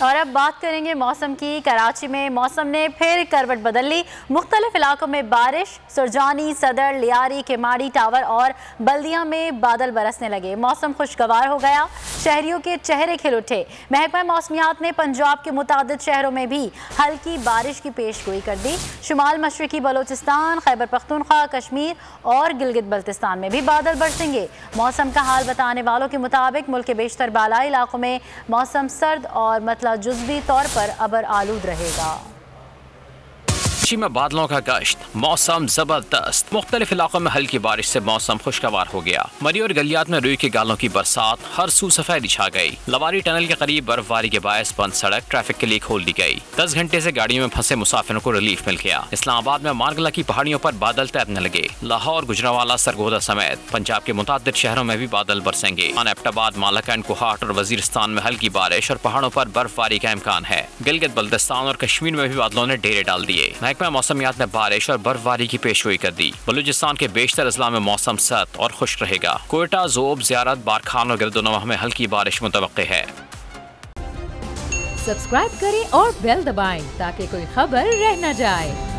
और अब बात करेंगे मौसम की। कराची में मौसम ने फिर करवट बदल ली। मुख्तलिफ इलाकों में बारिश। सुरजानी, सदर, लियारी, केमाड़ी, टावर और बल्दिया में बादल बरसने लगे। मौसम खुशगवार हो गया। शहरियों के चेहरे खिल उठे। महकमा मौसमियात ने पंजाब के मुतादिद शहरों में भी हल्की बारिश की पेशगोई कर दी। शुमाल मशरकी बलोचिस्तान, खैबर पख्तूनख्वा, कश्मीर और गिलगित बल्तिस्तान में भी बादल बरसेंगे। मौसम का हाल बताने वालों के मुताबिक मुल्क के बेशतर बालाई इलाकों में मौसम सर्द और जुज़वी तौर पर अबर आलूद रहेगा। में बादलों का गश्त, मौसम जबरदस्त। मुख्तलिफ इलाकों में हल्की बारिश से मौसम खुशगवार हो गया। मरी और गलियात में रुई के गालों की बरसात, हर सू सफेदी छा गई। लवारी टनल के करीब बर्फबारी के बायस बंद सड़क ट्रैफिक के लिए खोल दी गई। 10 घंटे से गाड़ियों में फंसे मुसाफिरों को रिलीफ मिल गया। इस्लामाबाद में मारगला की पहाड़ियों पर बादल तैरने लगे। लाहौर, गुजरावाला, सरगोदा समेत पंजाब के मुतादिद शहरों में भी बादल बरसेंगे। एबटाबाद, मालाकंड, कोहाट और वजीरिस्तान में हल्की बारिश और पहाड़ों पर बर्फबारी का इम्कान है। गिलगित बल्तिस्तान और कश्मीर में भी बादलों ने डेरे डाल दिए। मौसमियात ने बारिश और बर्फबारी की पेशगोई कर दी। बलूचिस्तान के बेशतर अजला में मौसम सर्द और खुश्क रहेगा। कोयटा, ज़ोब, ज़ियारत, बारखान और गिरदुनवा में हल्की बारिश मुतवक्के है। सब्सक्राइब करें और बेल दबाएं ताकि कोई खबर रह न जाए।